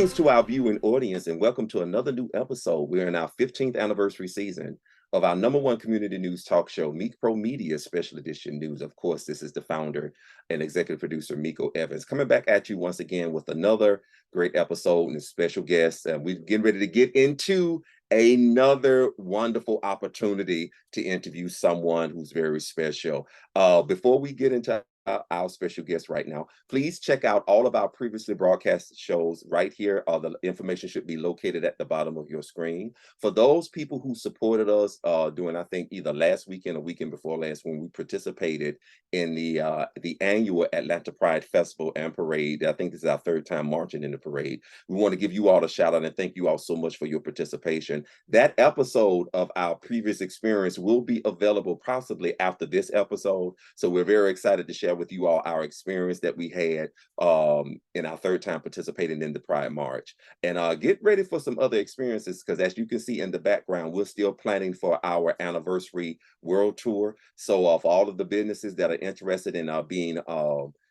Greetings to our viewing audience and welcome to another new episode. We're in our 15th anniversary season of our #1 community news talk show, Meak Pro Media Special Edition News. Of course, this is the founder and executive producer, Miko Evans, coming back at you once again with another great episode and a special guest. We're getting ready to get into another wonderful opportunity to interview someone who's very special. Before we get into our special guest right now, please check out all of our previously broadcast shows right here. The information should be located at the bottom of your screen. For those people who supported us during, I think, either last weekend or weekend before last, when we participated in the annual Atlanta Pride Festival and Parade. I think this is our third time marching in the parade. We want to give you all a shout out and thank you all so much for your participation. That episode of our previous experience will be available possibly after this episode. So we're very excited to share with you all our experience that we had in our third time participating in the Pride March. And get ready for some other experiences, because as you can see in the background, we're still planning for our anniversary world tour. So for all of the businesses that are interested in being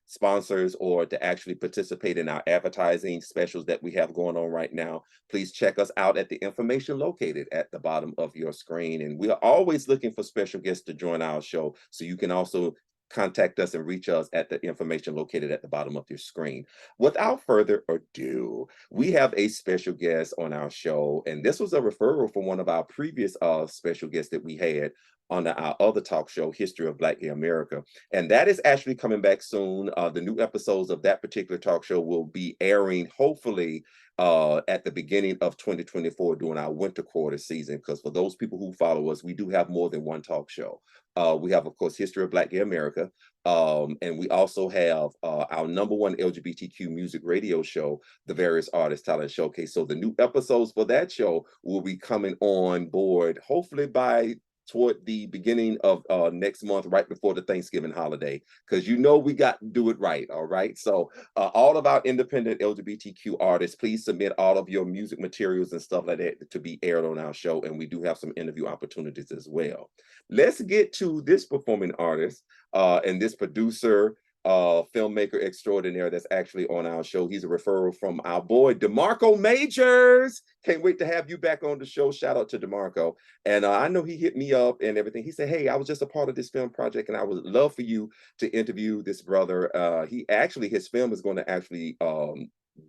sponsors or to actually participate in our advertising specials that we have going on right now, please check us out at the information located at the bottom of your screen. And we are always looking for special guests to join our show, so you can also contact us and reach us at the information located at the bottom of your screen. Without further ado, we have a special guest on our show, and this was a referral from one of our previous special guests that we had on our other talk show, History of Black Gay America. And that is actually coming back soon. The new episodes of that particular talk show will be airing, hopefully, at the beginning of 2024 during our winter quarter season, because for those people who follow us, we do have more than one talk show. We have, of course, History of Black Gay America, and we also have our #1 LGBTQ music radio show, the Various Artists Talent Showcase. So the new episodes for that show will be coming on board, hopefully by toward the beginning of next month, right before the Thanksgiving holiday, because you know we got to do it right. All right. So all of our independent LGBTQ artists, please submit all of your music materials and stuff like that to be aired on our show. And we do have some interview opportunities as well. Let's get to this performing artist and this producer, filmmaker extraordinaire that's actually on our show. He's a referral from our boy DeMarco Majors. Can't wait to have you back on the show. Shout out to DeMarco. And I know he hit me up and everything. He said, hey, I was just a part of this film project and I would love for you to interview this brother. His film is going to actually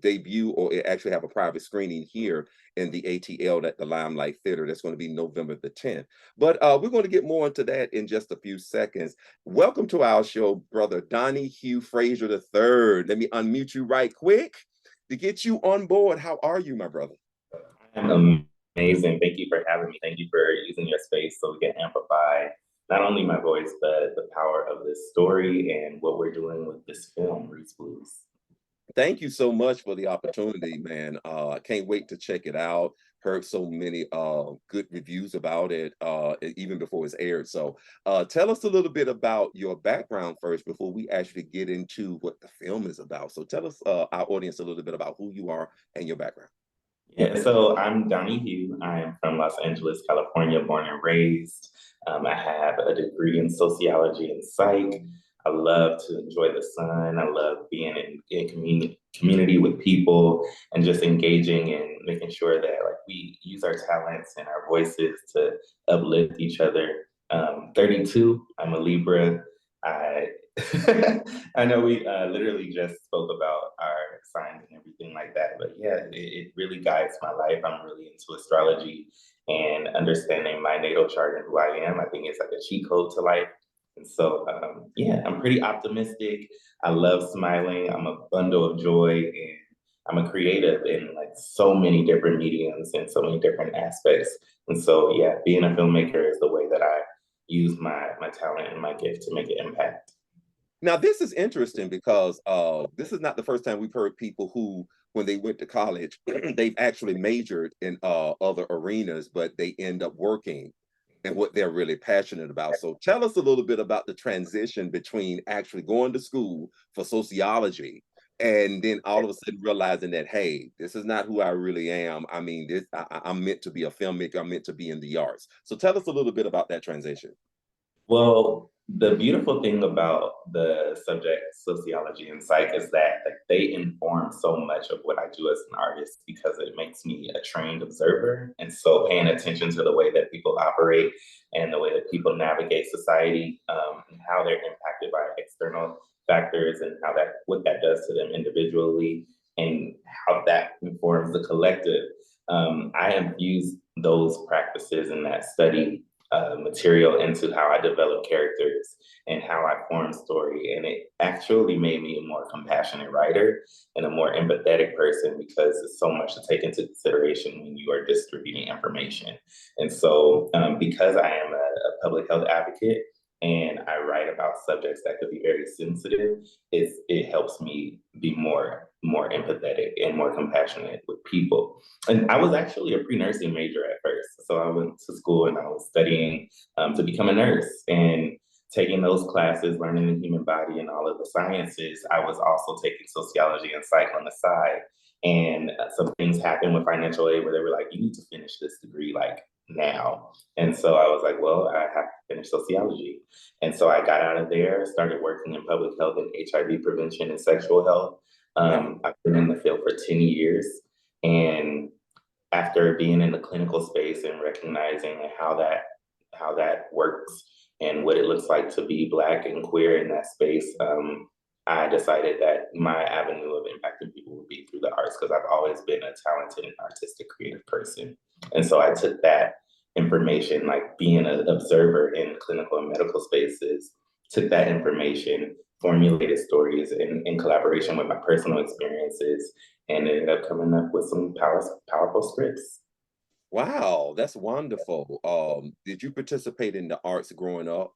debut, or it actually have a private screening here in the ATL at the Limelight Theater. That's going to be November the 10th. But we're going to get more into that in just a few seconds. Welcome to our show, brother Donnie Hue FRAZIER III. Let me unmute you right quick to get you on board. How are you, my brother? I'm amazing. Thank you for having me. Thank you for using your space so we can amplify not only my voice, but the power of this story and what we're doing with this film, ROUX'S. Thank you so much for the opportunity, man. I can't wait to check it out. Heard so many good reviews about it, even before it's aired. So tell us a little bit about your background first before we actually get into what the film is about. So tell us, our audience, a little bit about who you are and your background. Yeah, so I'm Donnie Hue. I am from Los Angeles, California, born and raised. I have a degree in sociology and psych. I love to enjoy the sun. I love being in community with people and just engaging and making sure that we use our talents and our voices to uplift each other. 32, I'm a Libra. I I know we literally just spoke about our signs and everything like that, but yeah, it really guides my life. I'm really into astrology and understanding my natal chart and who I am. I think it's like a cheat code to life. And so, yeah, I'm pretty optimistic. I love smiling. I'm a bundle of joy, and I'm a creative in like so many different mediums and so many different aspects. And so, yeah, being a filmmaker is the way that I use my talent and my gift to make an impact. Now, this is interesting because this is not the first time we've heard people who, when they went to college, they've actually majored in other arenas, but they end up working in what they're really passionate about. So tell us a little bit about the transition between actually going to school for sociology and then all of a sudden realizing that, hey, this is not who I really am. I mean, I'm meant to be a filmmaker. I'm meant to be in the arts. So tell us a little bit about that transition. Well, The beautiful thing about the subject sociology and psych is that like, they inform so much of what I do as an artist because it makes me a trained observer. And so paying attention to the way that people operate and the way that people navigate society, and how they're impacted by external factors and how that what that does to them individually and how that informs the collective. I infuse those practices and that study material into how I develop characters and how I form story. And it actually made me a more compassionate writer and a more empathetic person because it's so much to take into consideration when you are distributing information. And so, because I am a public health advocate, and I write about subjects that could be very sensitive, it helps me be more empathetic and more compassionate with people. And I was actually a pre-nursing major at first. So I went to school and I was studying to become a nurse and taking those classes, learning the human body and all of the sciences. I was also taking sociology and psych on the side. And some things happened with financial aid where they were like, you need to finish this degree like now. And so I was like, well, I have to finish sociology. And so I got out of there, started working in public health and HIV prevention and sexual health. Wow. I've been in the field for 10 years. And after being in the clinical space and recognizing how that works and what it looks like to be Black and queer in that space, I decided that my avenue of impacting people would be through the arts because I've always been a talented and artistic creative person. And so I took that information, like being an observer in clinical and medical spaces, took that information, formulated stories in collaboration with my personal experiences, and ended up coming up with some powerful scripts. Wow, that's wonderful. Did you participate in the arts growing up,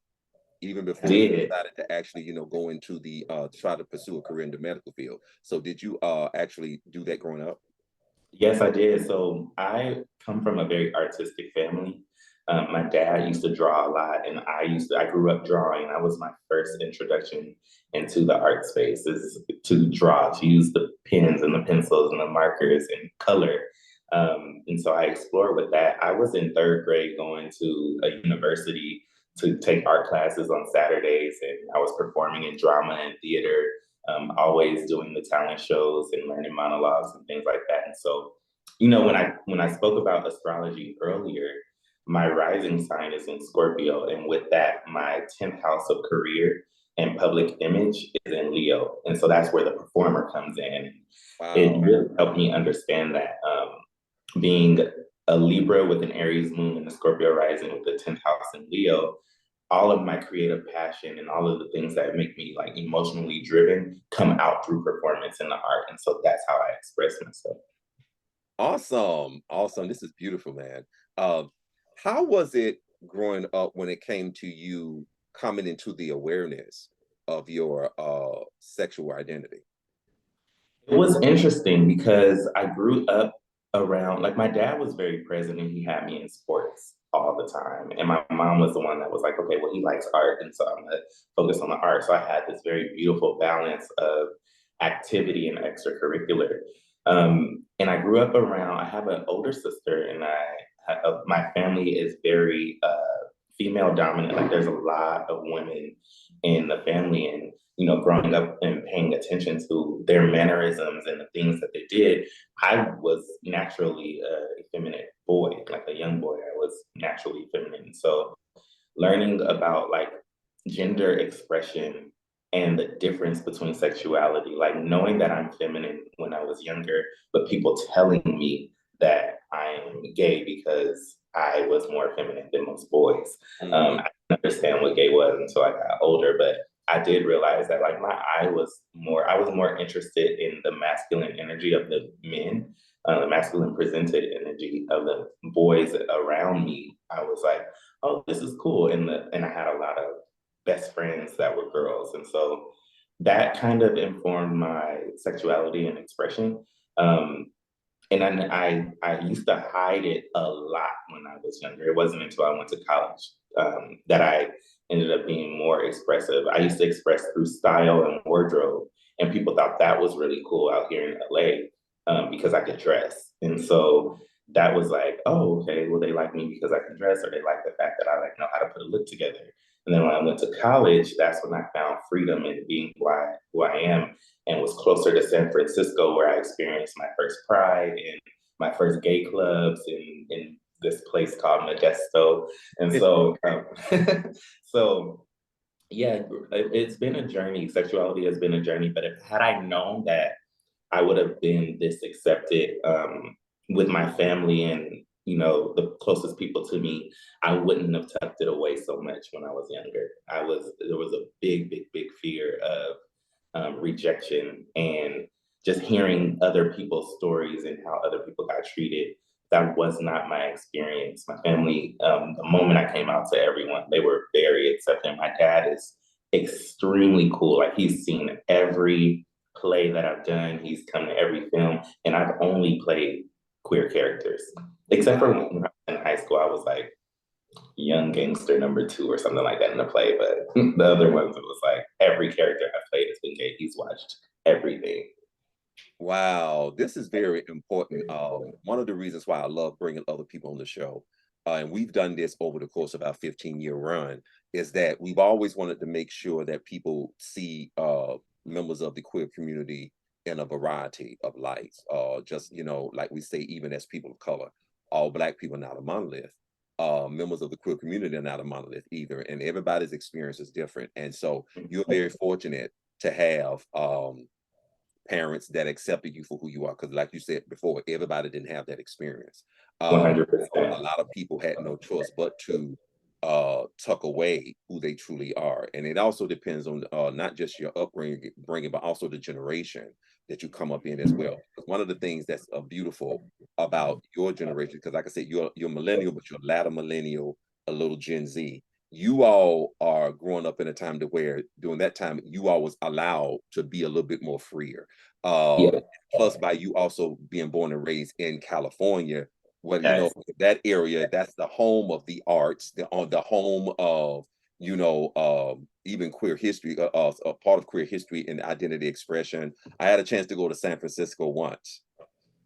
even I before you did. decided to actually, go into the try to pursue a career in the medical field? So did you actually do that growing up? Yes, I did. So I come from a very artistic family. My dad used to draw a lot, and I grew up drawing. That was my first introduction into the art space, is to draw, to use the pens and the pencils and the markers and color. And so I explored with that. I was in third grade going to a university to take art classes on Saturdays, and I was performing in drama and theater, always doing the talent shows and learning monologues and things like that. And so, when I spoke about astrology earlier, my rising sign is in Scorpio, and with that, my 10th house of career and public image is in Leo, and so that's where the performer comes in. It Wow. really helped me understand that being a Libra with an Aries moon and a Scorpio rising with the 10th house in Leo, all of my creative passion and all of the things that make me like emotionally driven come out through performance in the art. And so that's how I express myself. Awesome. Awesome. This is beautiful, man. Um, how was it growing up when it came to you coming into the awareness of your sexual identity? It was interesting because I grew up around, like, my dad was very present and he had me in sports all the time. And my mom was the one that was like, okay, well, he likes art. And so I'm going to focus on the art. So I had this very beautiful balance of activity and extracurricular. And I grew up around, I have an older sister, and my family is very female dominant. Like, there's a lot of women in the family. And growing up and paying attention to their mannerisms and the things that they did, I was naturally a effeminate boy, like a young boy. I was naturally feminine. So learning about like gender expression and the difference between sexuality, like knowing that I'm feminine when I was younger, but people telling me that I'm gay because I was more feminine than most boys. Mm, I didn't understand what gay was until I got older, but I did realize that like I was more interested in the masculine energy of the men, the masculine presented energy of the boys around me. I was like, oh, this is cool. And I had a lot of best friends that were girls. And so that kind of informed my sexuality and expression. Um, and then I used to hide it a lot when I was younger. It wasn't until I went to college that I ended up being more expressive. I used to express through style and wardrobe, and people thought that was really cool out here in LA because I could dress. And so that was like, oh, okay, well, they like me because I can dress, or they like the fact that I like know how to put a look together. And then when I went to college, that's when I found freedom in being who I am, and was closer to San Francisco, where I experienced my first Pride and my first gay clubs in this place called Modesto. And so, so yeah, it's been a journey. Sexuality has been a journey, but had I known that I would have been this accepted with my family and the closest people to me, I wouldn't have tucked it away so much when I was younger. There was a big, big, big fear of rejection and just hearing other people's stories and how other people got treated. That was not my experience. My family, the moment I came out to everyone, they were very accepting. My dad is extremely cool. Like, he's seen every play that I've done. He's come to every film, and I've only played queer characters, except for when I was in high school. I was like young gangster number 2 or something like that in the play. But the other ones, it was like every character I played has been gay. He's watched everything. Wow, this is very important. One of the reasons why I love bringing other people on the show, and we've done this over the course of our 15-year run, is that we've always wanted to make sure that people see members of the queer community in a variety of lights. Just, like we say, even as people of color, all Black people are not a monolith. Members of the queer community are not a monolith either, and everybody's experience is different. And so you're very fortunate to have parents that accepted you for who you are, because like you said before, everybody didn't have that experience. 100%. A lot of people had no choice but to tuck away who they truly are. And it also depends on not just your upbringing, but also the generation that you come up in as well. Because one of the things that's beautiful about your generation, because like I said, you're millennial, but you're latter millennial, a little Gen Z. You all are growing up in a time to where during that time you all was allowed to be a little bit more freer. Yeah. Plus, by you also being born and raised in California, well, Yes. that area, that's the home of the arts, the home of even queer history, a part of queer history and identity expression. I had a chance to go to San Francisco once,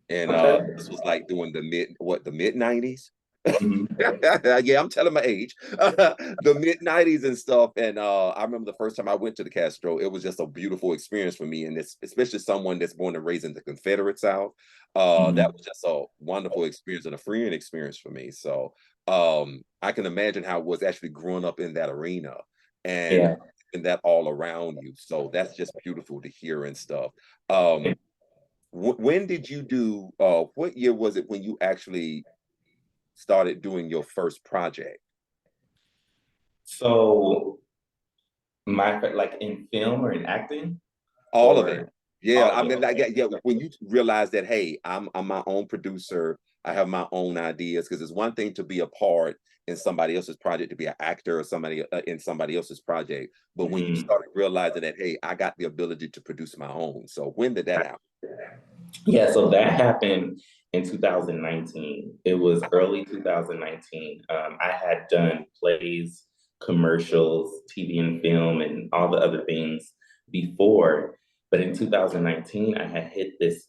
and Okay. this was like during the mid 90s. Mhm. Yeah, I'm telling my age. The mid 90s and stuff. And I remember the first time I went to the Castro, it was just a beautiful experience for me. And this, especially someone that's born and raised in the Confederate South. That was just a wonderful experience and a freeing experience for me. So I can imagine how it was actually growing up in that arena and Yeah. that all around you. So that's just beautiful to hear and stuff. When did you do what year was it when you actually started doing your first project? So like in film or in acting, All of it. or Yeah, all I of it. mean, like, Okay. yeah, when you realize that, hey, I'm my own producer, I have my own ideas, because it's one thing to be a part in somebody else's project, to be an actor or somebody in somebody else's project, but when you Mhm. started realizing that, hey, I got the ability to produce my own. So when did that happen? Yeah, so that happened in 2019. It was early 2019. I had done plays, commercials, TV and film, and all the other things before. But in 2019, I had hit this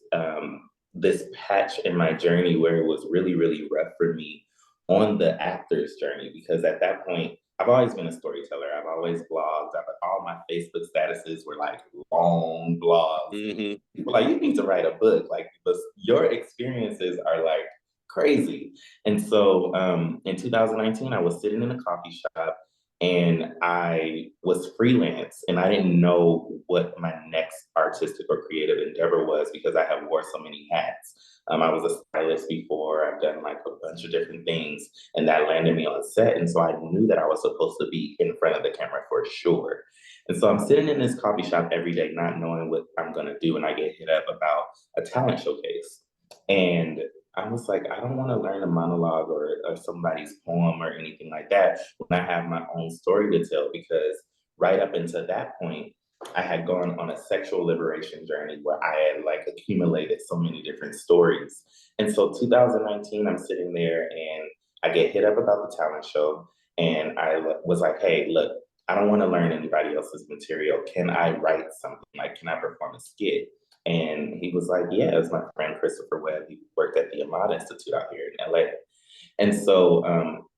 patch in my journey where it was really, really rough for me on the actor's journey, because at that point, I've always been a storyteller. I've always blogged. All my Facebook statuses were like long blogs. Hmm. People like, you need to write a book. Like, your experiences are like crazy. And so in 2019, I was sitting in a coffee shop and I was freelance, and I didn't know what my next artistic or creative endeavor was because I have wore so many hats. I was a stylist before. I've done like a bunch of different things, and that landed me on set. And so I knew that I was supposed to be in front of the camera for sure. And so I'm sitting in this coffee shop every day, not knowing what I'm gonna do, and I get hit up about a talent showcase. And I was like, I don't want to learn a monologue or somebody's poem or anything like that when I have my own story to tell, because right up until that point, I had gone on a sexual liberation journey where I had like accumulated so many different stories. And so 2019, I'm sitting there and I get hit up about the talent show. And I was like, hey, look, I don't want to learn anybody else's material. Can I write something? Like, can I perform a skit? And he was like, yeah, it's my friend Christopher Webb. He worked at the Ahmad Institute out here in LA. And so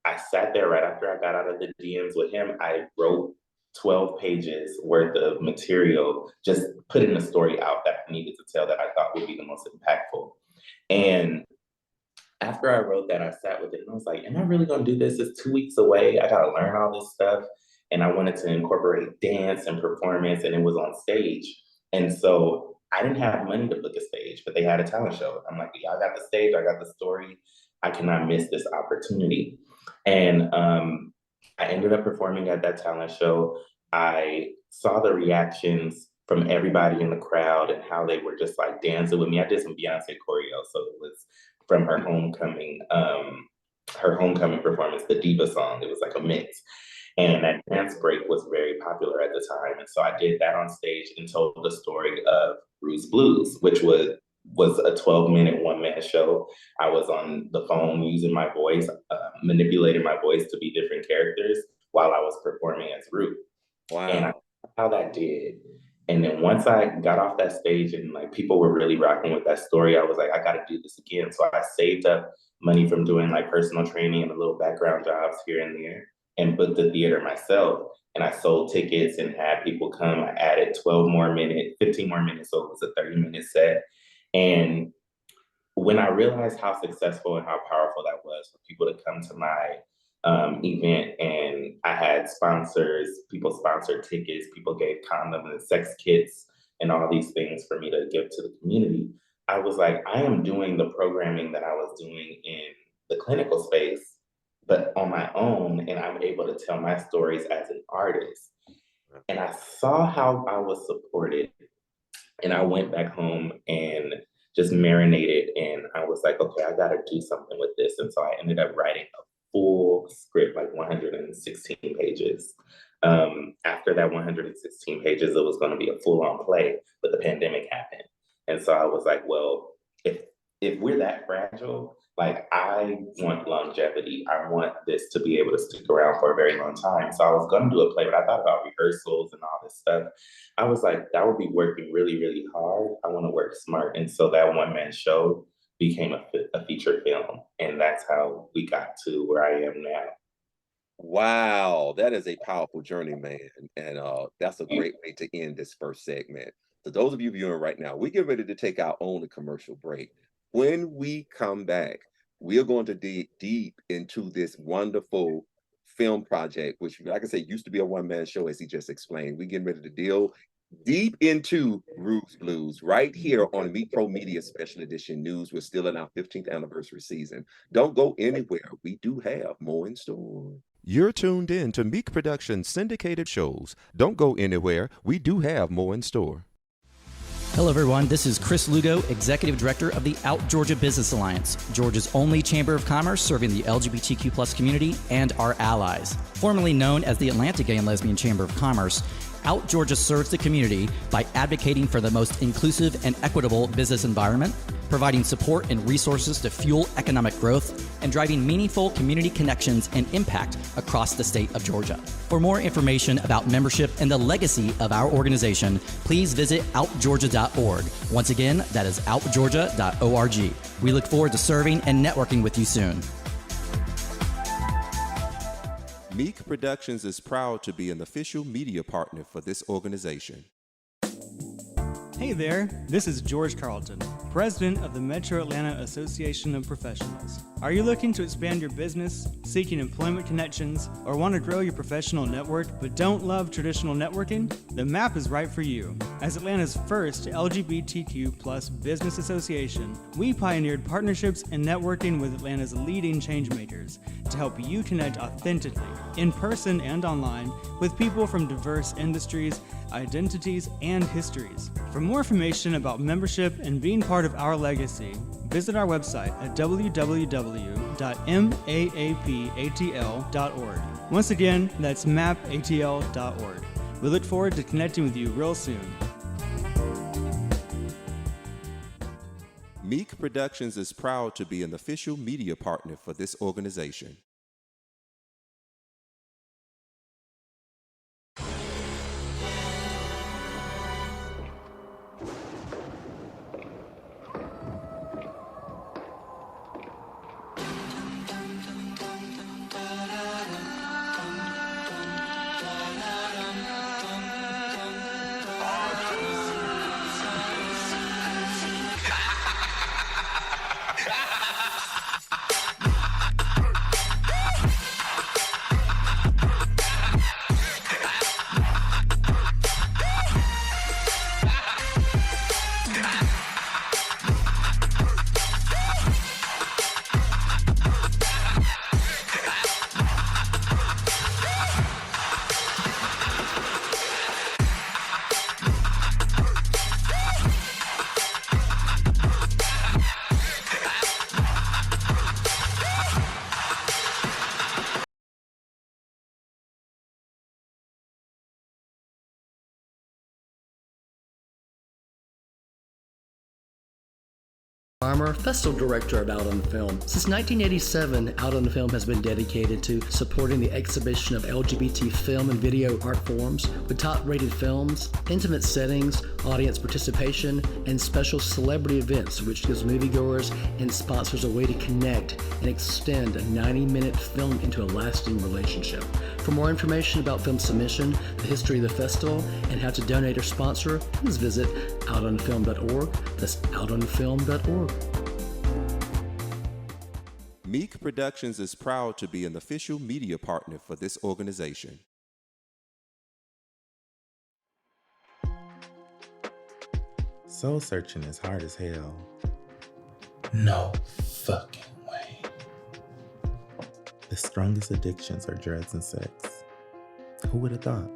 I sat there right after I got out of the DMs with him. I wrote 12 pages worth of material, just putting the story out that I needed to tell that I thought would be the most impactful. And after I wrote that, I sat with it and I was like, am I really gonna do this? It's 2 weeks away. I gotta learn all this stuff. And I wanted to incorporate dance and performance, and it was on stage. And so I didn't have money to book a stage, but they had a talent show. I'm like, yeah, I got the stage, I got the story. I cannot miss this opportunity. And I ended up performing at that talent show. I saw the reactions from everybody in the crowd and how they were just like dancing with me. I did some Beyonce choreo, so it was from her homecoming performance, the Diva song. It was like a mix. And that dance break was very popular at the time. And so I did that on stage and told the story of ROUX'S Blues, which was a 12-minute one-man show. I was on the phone using my voice, manipulating my voice to be different characters while I was performing as Roux. Wow. And I how that did. And then once I got off that stage and like people were really rocking with that story, I was like, I got to do this again. So I saved up money from doing like personal training and a little background jobs here and there and booked the theater myself. And I sold tickets and had people come. I added 12 more minutes, 15 more minutes. So it was a 30-minute set. And when I realized how successful and how powerful that was for people to come to my event, and I had sponsors, people sponsored tickets, people gave condoms and sex kits and all these things for me to give to the community, I was like, I am doing the programming that I was doing in the clinical space, but on my own, and I'm able to tell my stories as an artist. And I saw how I was supported, and I went back home and just marinated, and I was like, okay, I gotta do something with this. And so I ended up writing a full script, like 116 pages. After that 116 pages, it was gonna be a full-on play, but the pandemic happened. And so I was like, well, if we're that fragile, like I want longevity. I want this to be able to stick around for a very long time. So I was gonna do a play, but I thought about rehearsals and all this stuff. I was like, that would be working really, really hard. I want to work smart. And so that one-man show became a feature film. And that's how we got to where I am now. Wow, that is a powerful journey, man. And that's a great way to end this first segment. So those of you viewing right now, we get ready to take our own commercial break. When we come back, we are going to dig deep into this wonderful film project, which, like I said, used to be a one-man show, as he just explained. We're getting ready to deal deep into ROUX'S Blues right here on Meak Pro Media Special Edition News. We're still in our 15th anniversary season. Don't go anywhere. We do have more in store. You're tuned in to Meak Productions syndicated shows. Don't go anywhere. We do have more in store. Hello, everyone. This is Chris Lugo, Executive Director of the Out Georgia Business Alliance, Georgia's only chamber of commerce serving the LGBTQ+ community and our allies. Formerly known as the Atlanta Gay and Lesbian Chamber of Commerce, Out Georgia serves the community by advocating for the most inclusive and equitable business environment, providing support and resources to fuel economic growth, and driving meaningful community connections and impact across the state of Georgia. For more information about membership and the legacy of our organization, please visit outgeorgia.org. Once again, that is outgeorgia.org. We look forward to serving and networking with you soon. Meak Productions is proud to be an official media partner for this organization. Hey there, this is George Carlton, President of the Metro Atlanta Association of Professionals. Are you looking to expand your business, seeking employment connections, or want to grow your professional network but don't love traditional networking? The map is right for you. As Atlanta's first LGBTQ+ business association, we pioneered partnerships and networking with Atlanta's leading changemakers to help you connect authentically, in person and online, with people from diverse industries, identities, and histories. For more information about membership and being part of our legacy, visit our website at www.maapatl.org. Once again, that's mapatl.org. We look forward to connecting with you real soon. Meak Productions is proud to be an official media partner for this organization. Farmer, Festival Director of Out on Film. Since 1987, Out on Film has been dedicated to supporting the exhibition of LGBT film and video art forms with top-rated films, intimate settings, audience participation, and special celebrity events, which gives moviegoers and sponsors a way to connect and extend a 90-minute film into a lasting relationship. For more information about film submission, the history of the festival, and how to donate or sponsor, please visit outonfilm.org. That's outonfilm.org. Meak Productions is proud to be an official media partner for this organization. Soul searching is hard as hell. No fucking way. The strongest addictions are drugs and sex. Who would have thought?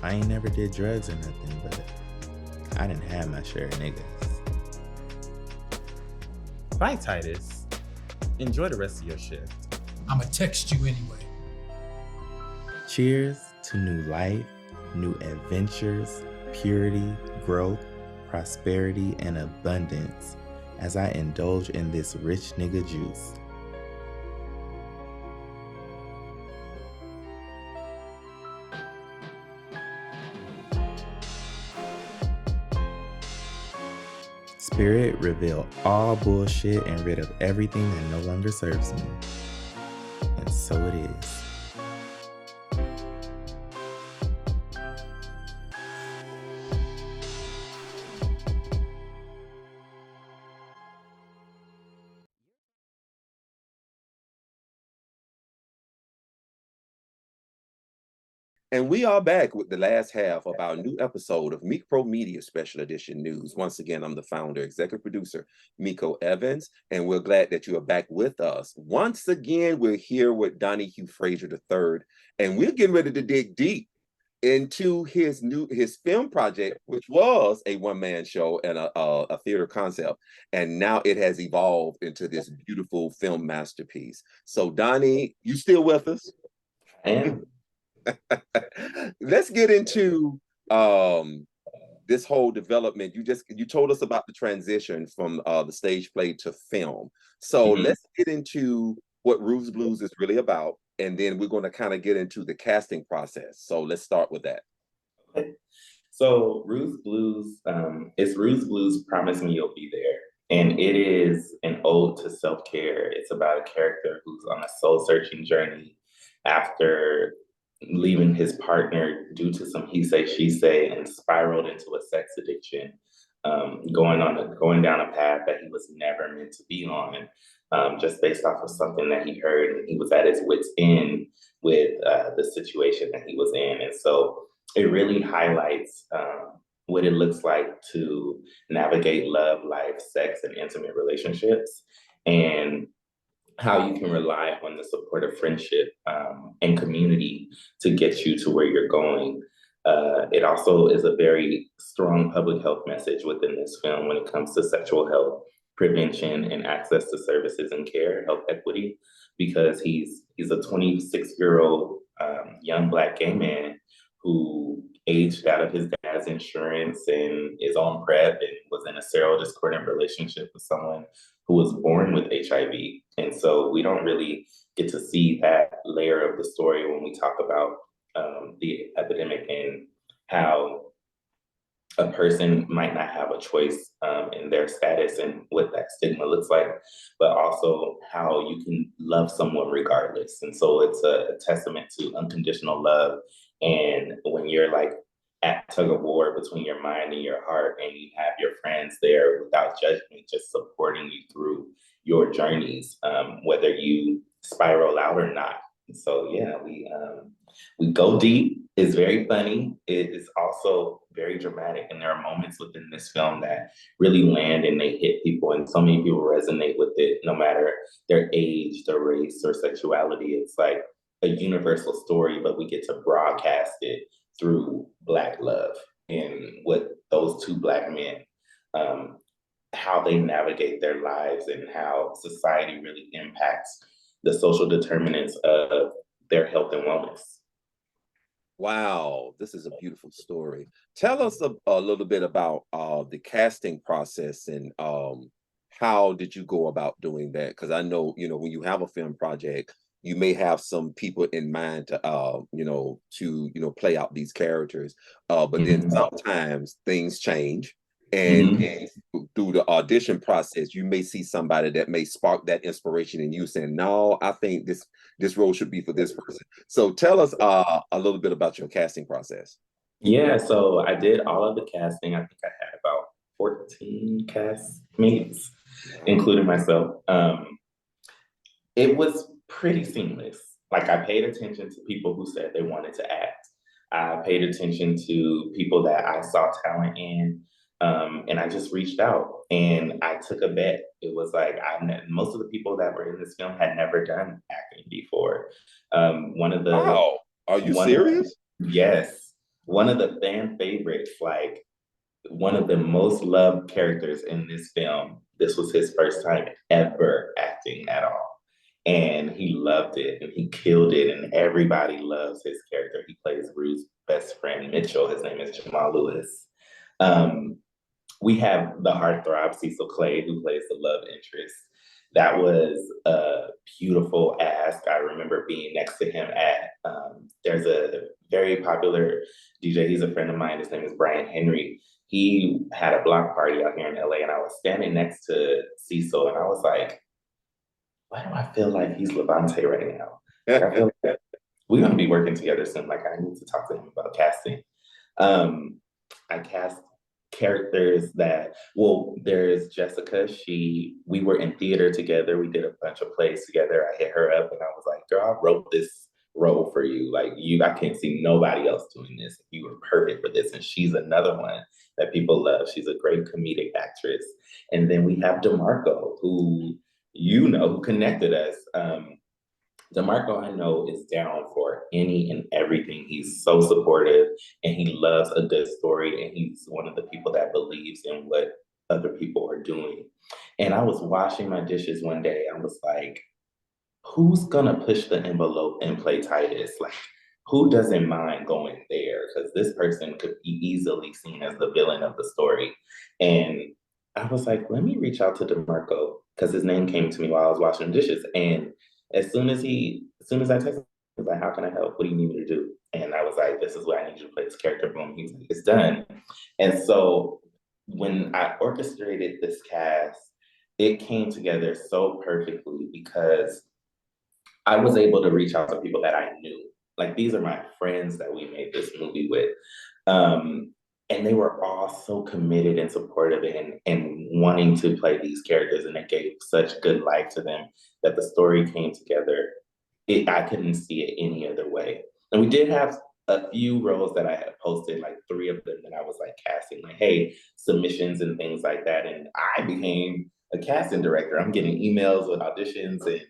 I ain't never did drugs or nothing, but I didn't have my share of niggas. Bye, Titus. Enjoy the rest of your shift. I'ma text you anyway. Cheers to new life, new adventures, purity, growth, prosperity, and abundance as I indulge in this rich nigga juice. Spirit, reveal all bullshit and rid of everything that no longer serves me. And so it is. And we are back with the last half of our new episode of Meak Pro Media Special Edition News. Once again, I'm the founder, executive producer, Miko Evans, and we're glad that you are back with us. Once again, we're here with Donnie Hue FRAZIER III, and we're getting ready to dig deep into his film project, which was a one-man show and a theater concept, and now it has evolved into this beautiful film masterpiece. So, Donnie, you still with us? I am. Let's get into this whole development. You told us about the transition from the stage play to film. So let's get into what ROUX'S Blues is really about, and then we're going to kind of get into the casting process. So let's start with that. Okay. So ROUX'S Blues is ROUX'S Blues Promise Me You'll Be There. And it is an ode to self-care. It's about a character who's on a soul-searching journey after leaving his partner due to some he say, she say, and spiraled into a sex addiction, going down a path that he was never meant to be on, just based off of something that he heard. And he was at his wit's end with the situation that he was in. And so it really highlights what it looks like to navigate love, life, sex, and intimate relationships, and how you can rely on the support of friendship and community to get you to where you're going. It also is a very strong public health message within this film when it comes to sexual health, prevention, and access to services and care, health equity, because he's a 26-year-old young Black gay man who aged out of his dad's insurance and is on PrEP and was in a serial discordant relationship with someone who was born with HIV. And so we don't really get to see that layer of the story when we talk about the epidemic and how a person might not have a choice in their status and what that stigma looks like, but also how you can love someone regardless. And so it's a testament to unconditional love. And when you're like at tug of war between your mind and your heart, and you have your friends there without judgment, just supporting you through your journeys, whether you spiral out or not. And so yeah, we go deep. It's very funny. It is also very dramatic, and there are moments within this film that really land and they hit people, and so many people resonate with it, no matter their age, their race, or sexuality. It's like a universal story, but we get to broadcast it through Black love and what those two Black men, how they navigate their lives and how society really impacts the social determinants of their health and wellness. Wow, this is a beautiful story. Tell us a little bit about the casting process and how did you go about doing that? Because I know, when you have a film project, you may have some people in mind to play out these characters. But then Mhm. sometimes things change. And Mhm. through the audition process, you may see somebody that may spark that inspiration in you saying, no, I think this role should be for this person. So tell us a little bit about your casting process. Yeah, so I did all of the casting. I think I had about 14 castmates, Wow. including myself. It was pretty seamless. Like I paid attention to people who said they wanted to act. I paid attention to people that I saw talent in, and I just reached out and I took a bet. It was like most of the people that were in this film had never done acting before. One of the Wow. Are you one serious? yes, one of the fan favorites, like one of the most loved characters in this film. This was his first time ever acting at all. And he loved it and he killed it. And everybody loves his character. He plays Rue's best friend, Mitchell. His name is Jamal Lewis. Um, we have the heartthrob Cecil Clay, who plays the love interest. That was a beautiful ask. I remember being next to him at, there's a very popular DJ. He's a friend of mine. His name is Brian Henry. He had a block party out here in LA, and I was standing next to Cecil, and I was like, why do I feel like he's Levante right now? Like, I feel like we're going to be working together soon. Like, I need to talk to him about casting. I cast characters that, well, there's Jessica. We were in theater together. We did a bunch of plays together. I hit her up and I was like, girl, I wrote this role for you. Like I can't see nobody else doing this. You were perfect for this. And she's another one that people love. She's a great comedic actress. And then we have DeMarco, who who connected us. DeMarco, I know, is down for any and everything. He's so supportive and he loves a good story. And he's one of the people that believes in what other people are doing. And I was washing my dishes one day. I was like, who's gonna push the envelope and play Titus? Like, who doesn't mind going there? Because this person could be easily seen as the villain of the story. And I was like, let me reach out to DeMarco because his name came to me while I was washing dishes. And as soon as I texted him, he was like, how can I help? What do you need me to do? And I was like, this is what I need you to play this character. Boom. He was like, it's done. And so when I orchestrated this cast, it came together so perfectly because I was able to reach out to people that I knew. Like these are my friends that we made this movie with. And they were all so committed and supportive and wanting to play these characters, and it gave such good life to them that the story came together. I couldn't see it any other way. And we did have a few roles that I had posted, like 3 of them that I was like casting, like, hey, submissions and things like that. And I became a casting director. I'm getting emails with auditions and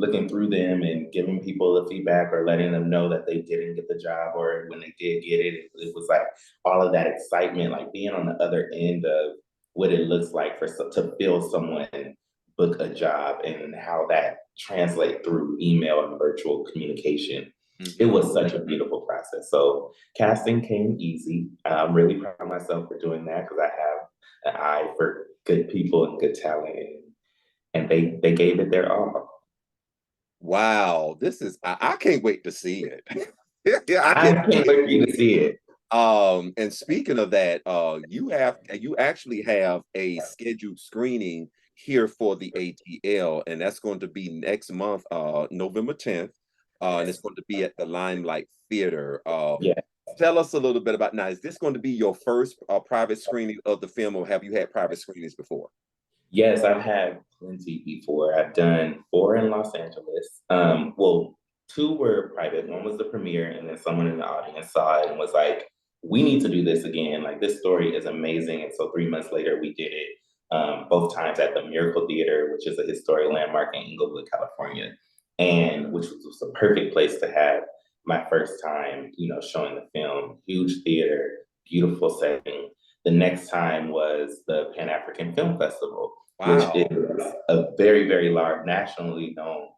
looking through them and giving people the feedback or letting them know that they didn't get the job, or when they did get it, it was like all of that excitement, like being on the other end of what it looks like to feel someone book a job and how that translate through email and virtual communication. It was such a beautiful process. So casting came easy. I'm really proud of myself for doing that because I have an eye for good people and good talent, and they gave it their all. Wow, this is I can't wait to see it. Yeah, I I can't can't wait for you to see it. and speaking of that, you actually have a scheduled screening here for the ATL, and that's going to be next month, November 10th. And it's going to be at the Limelight Theater. Yeah. Tell us a little bit about now. Is this going to be your first private screening of the film, or have you had private screenings before? Yes, I've had plenty before. I've done 4 in Los Angeles. Well, 2 were private. One was the premiere, and then someone in the audience saw it and was like, we need to do this again. Like, this story is amazing. And so 3 months later, we did it both times at the Miracle Theater, which is a historic landmark in Inglewood, California, and which was a perfect place to have my first time, showing the film. Huge theater, beautiful setting. The next time was the Pan African Film Festival, which Wow. is a very, very large, nationally known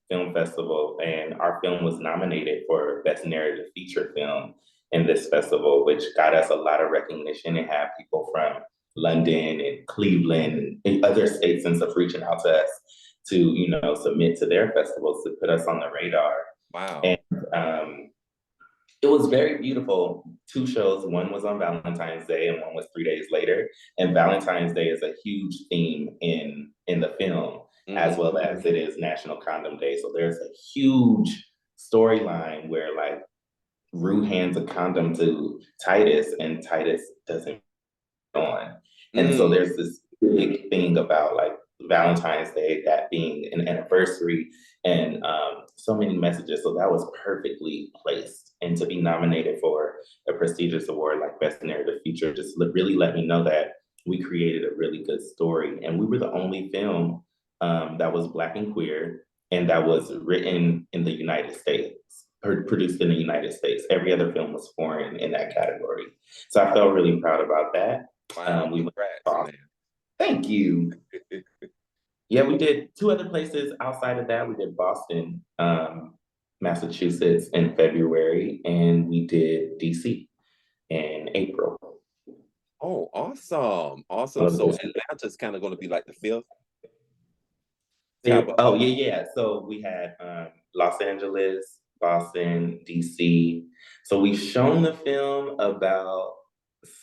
Film Festival, and our film was nominated for Best Narrative Feature Film in this festival, which got us a lot of recognition and had people from London and Cleveland and other states and stuff reaching out to us to, submit to their festivals to put us on the radar. Wow. And it was very beautiful. 2 shows, one was on Valentine's Day and one was 3 days later. And Valentine's Day is a huge theme in the film, as well as it is National Condom Day. So there's a huge storyline where like Rue hands a condom to Titus and Titus doesn't on. And so there's this big thing about like Valentine's Day, that being an anniversary, and so many messages. So that was perfectly placed. And to be nominated for a prestigious award like Best Narrative Feature just really let me know that we created a really good story. And we were the only film that was Black and queer and that was written in the United States, or produced in the United States. Every other film was foreign in that category. So I felt really proud about that. Wow, We went congrats, man. Thank you. Yeah, we did 2 other places outside of that. We did Boston, Massachusetts in February, and we did DC in April. Oh, awesome. Awesome. So Atlanta's kind of going to be like the 5th. Yeah. So we had Los Angeles, Boston, DC. So we've shown the film about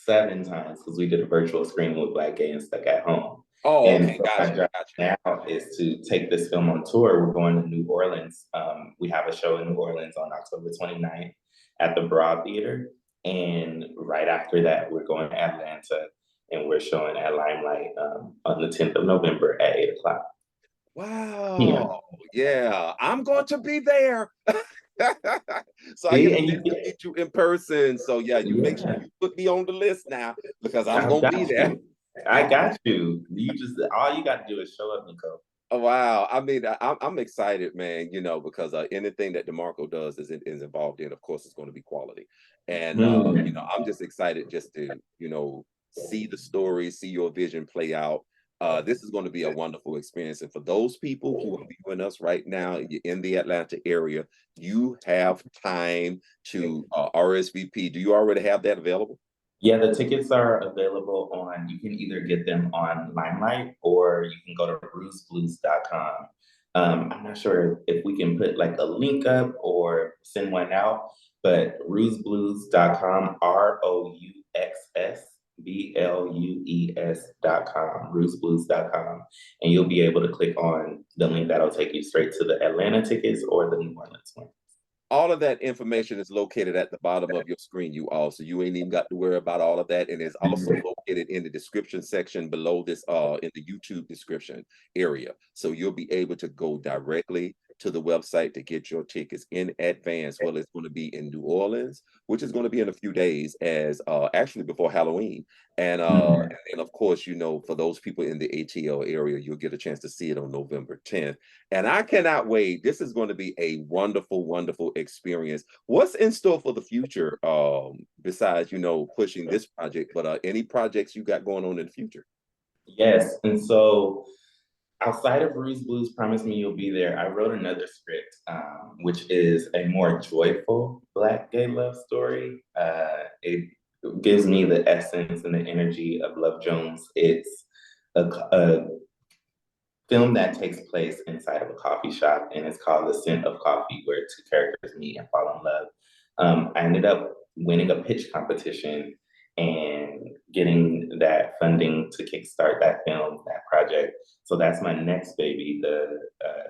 7 times because we did a virtual screening with Black, Gay, and Stuck at Home. Oh, and okay, so gotcha. now is to take this film on tour. We're going to New Orleans. We have a show in New Orleans on October 29th at the Broad Theater. And right after that, we're going to Atlanta and we're showing at Limelight on the 10th of November at 8 o'clock. Wow. Yeah, I'm going to be there. So I get to meet you in person. So yeah, you make sure you put me on the list now because I'm going to be there. I got you. All you got to do is show up, Nico. Oh, wow. I mean, I'm excited, man, because anything that DeMarco does is involved in, of course, it's going to be quality. And, I'm just excited just to, see the story, see your vision play out. This is going to be a wonderful experience. And for those people who are viewing us right now in the Atlanta area, you have time to RSVP. Do you already have that available? Yeah, the tickets are available you can either get them on Limelight or you can go to ROUX'sBlues.com. I'm not sure if we can put like a link up or send one out, but ROUX'sBlues.com, ROUX'sBlues.com, ROUX'sBlues.com. And you'll be able to click on the link that'll take you straight to the Atlanta tickets or the New Orleans one. All of that information is located at the bottom of your screen, you all. So you ain't even got to worry about all of that. And it's also located in the description section below this, in the YouTube description area. So you'll be able to go directly to the website to get your tickets in advance. Well, it's going to be in New Orleans, which is going to be in a few days, as actually before Halloween. And of course, for those people in the ATL area, you'll get a chance to see it on November 10th. And I cannot wait. This is going to be a wonderful, wonderful experience. What's in store for the future, besides, pushing this project, but any projects you got going on in the future? Yes, and so outside of ROUX'S Blues, Promise Me You'll Be There, I wrote another script, which is a more joyful Black gay love story. It gives me the essence and the energy of Love Jones. It's a film that takes place inside of a coffee shop, and it's called The Scent of Coffee, where 2 characters meet and fall in love. I ended up winning a pitch competition and getting that funding to kickstart that film, that project. So that's my next baby. The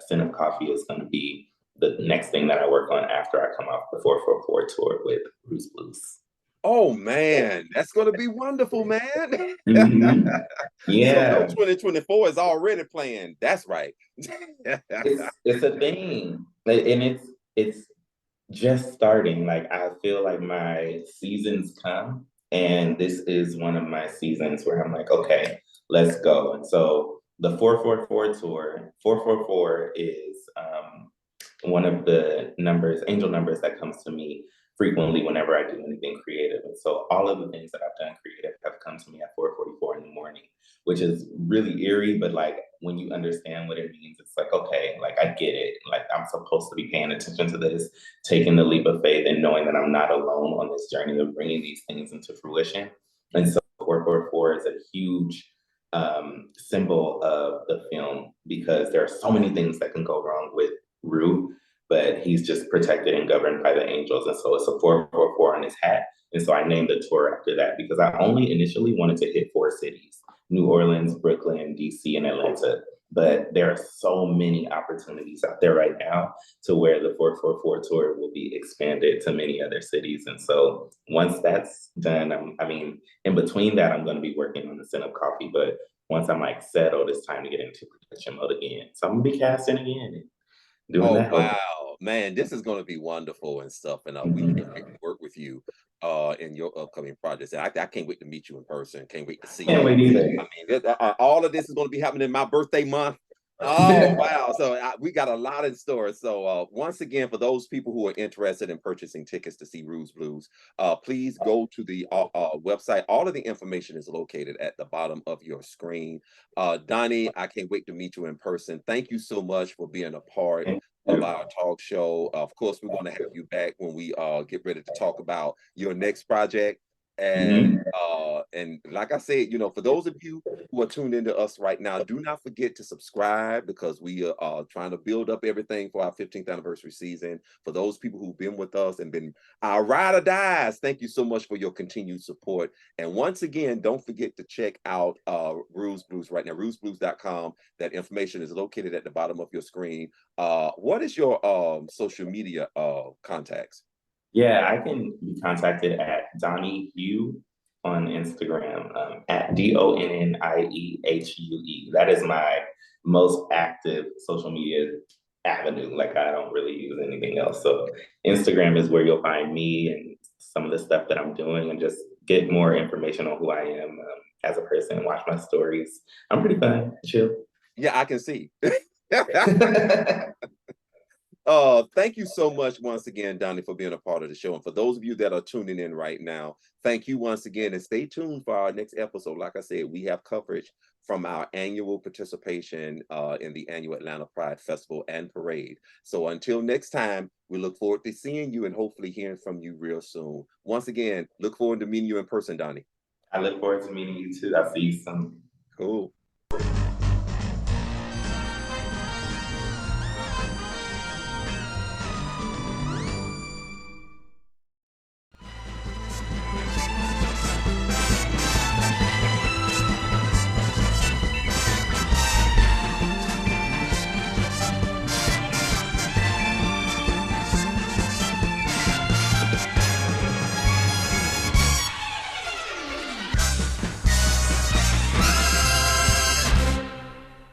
Scent of Coffee is going to be the next thing that I work on after I come off the 444 tour with ROUX'S Blues. Oh man, that's going to be wonderful, man. Yeah. So 2024 is already planned. That's right. It's a thing, and it's just starting. Like, I feel like my seasons come, and this is one of my seasons where I'm like, okay, let's go. And so the 444 tour, 444 is one of the angel numbers that comes to me frequently whenever I do anything creative. And so all of the things that I've done creative have come to me at 4:44 in the morning, which is really eerie, but like when you understand what it means, it's like, okay, like I get it. Like I'm supposed to be paying attention to this, taking the leap of faith and knowing that I'm not alone on this journey of bringing these things into fruition. And so 444 is a huge symbol of the film because there are so many things that can go wrong with Rue, but he's just protected and governed by the angels. And so it's a 444 on his hat. And so I named the tour after that because I only initially wanted to hit 4 cities: New Orleans, Brooklyn, DC, and Atlanta. But there are so many opportunities out there right now to where the 444 tour will be expanded to many other cities. And so once that's done, I mean, in between that, I'm going to be working on the Send Up Coffee. But once I'm like settled, it's time to get into production mode again. So I'm going to be casting again and doing that. Wow, man, this is going to be wonderful and stuff. And we can't wait to work with you in your upcoming projects. And I can't wait to meet you in person. Can't wait to see Can't you. wait either. I mean, all of this is going to be happening in my birthday month. Oh, wow. So we got a lot in store. So once again, for those people who are interested in purchasing tickets to see ROUX'S Blues, please go to the website. All of the information is located at the bottom of your screen. Donnie, I can't wait to meet you in person. Thank you so much for being a part of our talk show. Of course, we're going to have you back when we get ready to talk about your next project. And like I said, you know, for those of you who are tuned into us right now, do not forget to subscribe because we are trying to build up everything for our 15th anniversary season. For those people who've been with us and been our ride or dies, thank you so much for your continued support. And once again, don't forget to check out ROUX'S Blues right now, ROUX'sBlues.com. That information is located at the bottom of your screen. What is your social media contacts? Yeah, I can be contacted at Donnie Hue on Instagram, at DonnieHue. That is my most active social media avenue. Like I don't really use anything else. So Instagram is where you'll find me and some of the stuff that I'm doing and just get more information on who I am as a person, watch my stories. I'm pretty fun, chill. Yeah, I can see. Thank you so much once again, Donnie, for being a part of the show. And for those of you that are tuning in right now, thank you once again. And stay tuned for our next episode. Like I said, we have coverage from our annual participation in the annual Atlanta Pride Festival and Parade. So until next time, we look forward to seeing you and hopefully hearing from you real soon. Once again, look forward to meeting you in person, Donnie. I look forward to meeting you too. I'll see you soon. Cool.